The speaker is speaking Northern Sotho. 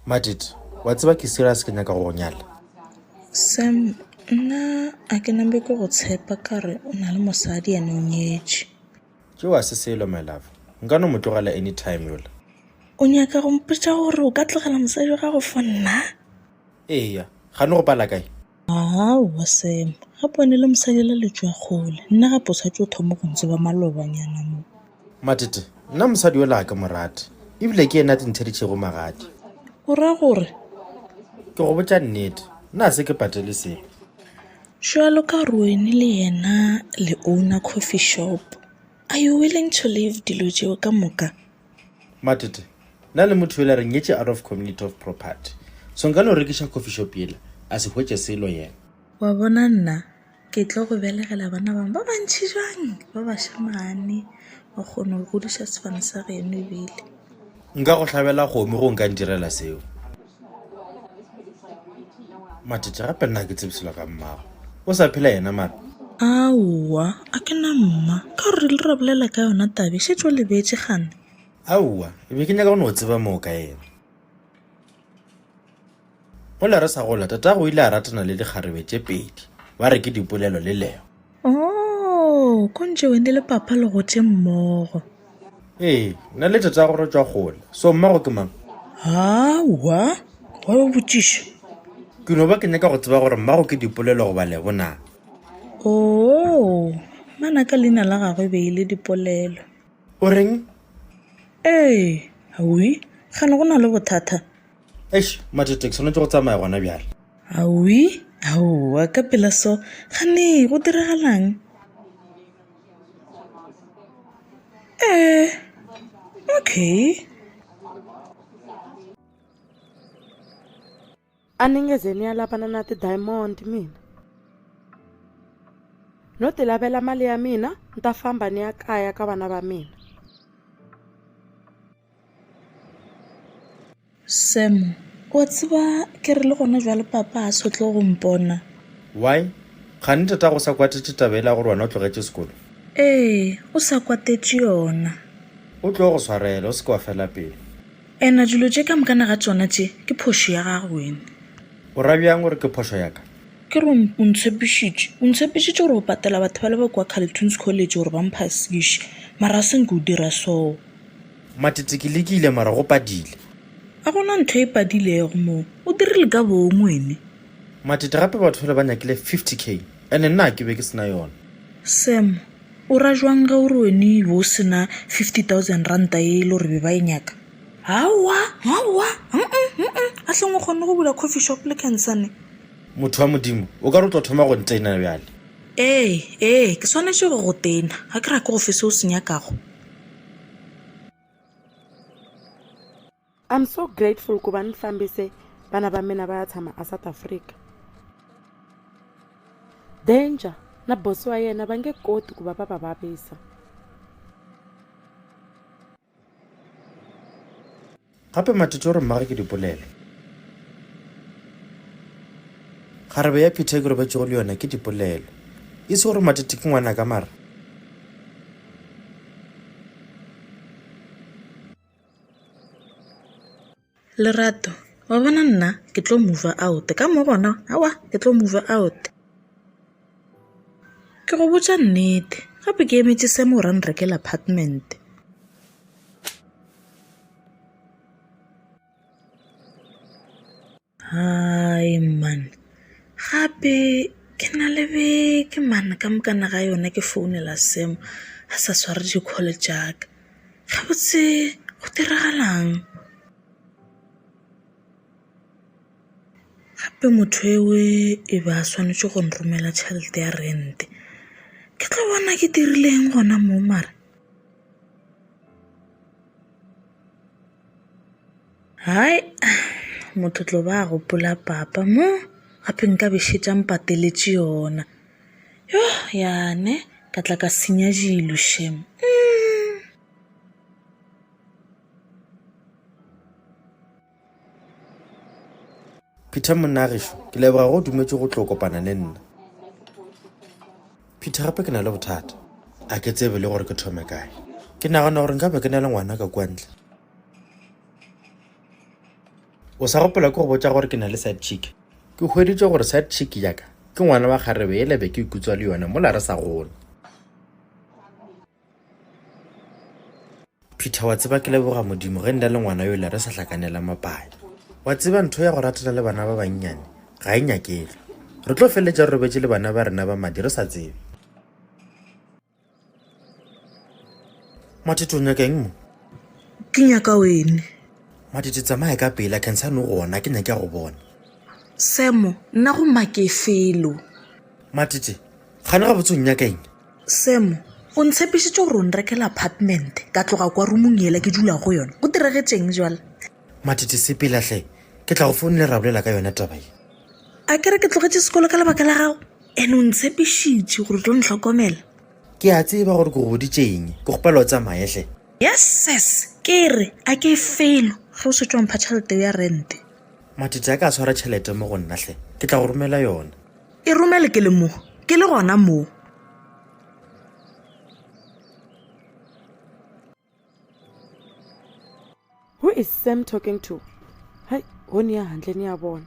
Matete, wa tseba ke serious ke nyaka go nyala. Sam, nna a ke nambe ke go tshepa ka re o na le mosadi ene o nyetše. Ke wa se selo my love. Nka no mo tlogela anytime yola. O nyaka go mpotša gore o ka tlogela mosadi wa gago for nna? Eya, ga no go pala kae? Aowa Sam, gape o ne le mosadi la letswa kgole, nna gape o sa tšo thoma go ntse ba malobanyana mo. Matete, nna mosadi yola ka morate. Ebile ke ena tintšheditšego magadi. O ra gore? Ke go botša nnete, nna se ke patele sepe. Jwalo ka wena le yena le owner coffee shop, are you willing to leave dilo tšeo ka moka? Matete, nna le motho yola re nyetše out of community of property. So nka no rekiša coffee shop yela, a se hwetše selo yena. Wa bona nna, ke tlo go belegela bana bang ba bantši jwang, ba bašamane, ba kgone go godiša sefane sa geno ebile. Nka go hlabela kgomo go nka ndirela seo. Matete gape nna ke tsebisela ka mmago. O sa phela yena mara. Aowa, a ke na mma, ka gore le ra bolela ka yona tabe, šetše o lebetse gane. Aowa, e be ke nyaka go no tseba moo ka yena. O le re sa gola, tatago o ile a ratana le dikgarebe tše pedi. Ba re ke dipolelo le leo. Oh, ko ntše wene le papa le go tše mmogo. Ee, nna le tatago re tšwa kgole. So mmago ke mang? Aowa, wa o botšiša. Ke no ba ke nyaka go tseba gore mmago ke dipolelo go ba lebona. Oh, mana ka leina la gagwe be ile dipolelo. O reng? Ee, awi, gane go na le bothata. Eish, Matete ke swanetše go tsamaya gona bjale. Awi, aowa ka pela so, gane go diragalang? Okay. Aningeze niyalapana na ti-diamond mina. No ti lavela mali ya mina, ni ta famba ni ya kaya ka vana va mina. Sam, wa tseba ke re le gona jwale papa a sotlo go mpona. Why? Gane tatago sa kwatetše tabela gore wena o tlogetše sekolo. Ee, o sa kwatetše yona. O tlo go swarela, o se ka wa fela pele. Ena dilo tše ka mokana ga tsona tše, ke phošo ya gago wena. O ra bjang gore ke phošo yaka? Ke re o ntshepišitše gore o patela batho ba le ba kwa CaliToonz college gore ba mphasiše, mara a senke o dira so. Matete ke lekile mara go padile. A gona ntho e padilego moo, o dirile ka bong wene. Matete gape batho le ba nyakile 50k, ene nna ke be ke sena yona. Sam, o ra jwang ga ore wene bo sena 50,000 ranta e le gore be ba e nyaka? Aowa, a hleng o kgonne go bula coffee shop le kansane. Motho wa modimo, o ka re o tlo thoma go ntena bjale. Ee, ke swanetše go tena, ga ke ra ke go fe se o se nyakago. I'm so grateful ku va ni fambise vana va mina va ya tshama a South Africa. Danger na bosi wa yena va nge koti ku va va vavisa. Gape Matete gore mmage ke dipolelo. Kgarebe ya Peter gore ba tšego le yona ke dipolelo. E se gore Matete ke ngwana ka mara. Lerato, wa bona nna ke tlo move out ka mo gona, awa ke tlo move out. Ke go botša nnete, gape ke emetše Sam gore a nrekela apartment. Hai man, gape ke na le beke man ka mokana ga yona ke founela Sam a sa sware di-call jaaka. Ga botse go diragalang? Gape motho ewe e ba swanetše go nromela tšhelete ya rente. Ke tlo bona ke dirileng gona moo mara. Hai, motho tlo ba a gopola papa mo, gape nka bešetša mpateletše yona. Yo, yane, ka tla ka senya dilo shem. Peter monnagesho, ke leboga go dumetše go tlo kopana le nna. Peter gape ke na le bothata. A ke tsebe le gore ke thome kae. Ke nagana gore nka be ke na le ngwana ka kwa ntle. o sa gopola ke go botsa gore ke na le side chick ke hweditse gore side chick yaka ke ngwana wa kgarebe e lebe ke ikutswa le yona mo la re sa gola. Peter wa tseba ke leboga modimo ge nda le ngwana yo le re sa hlakanela mapadi. Wa tseba ntho ya go ratana le bana ba bannyane ga e nyakele. Re tlo feletša re robetse le bana ba rena ba madi re sa tsebe. Matete o nyaka eng mo? Ke nyaka wene. Matete tsamaya ka pela kensane gona ke nyaka go bona. Semo, nna go make felo. Matete gane ga botse o nyaka eng? Semo, o ntshepišitše gore o nrekela apartment ka tloga kwa rumong yela ke dula go yona. Go diregetseng jwale? Matete se pela hle ke tla go founela ra bolela ka yona taba e. A kere ke tlogetše sekolo ka lebaka la gago ene o ntshepišitše gore tlo ntlhokomela. Ke a tseba gore ke go boditšeng ke gopela o tsamaye hle. Yes, ke re a ke felo ge o setšwa mpha tšhelete ya rente. Matete a ka swara tšhelete mo go nna hle ke tla go romela yona. E romele ke le mo, ke le gona mo. Who is Sam talking to? Hai, ho ni ya handle ni ya bona.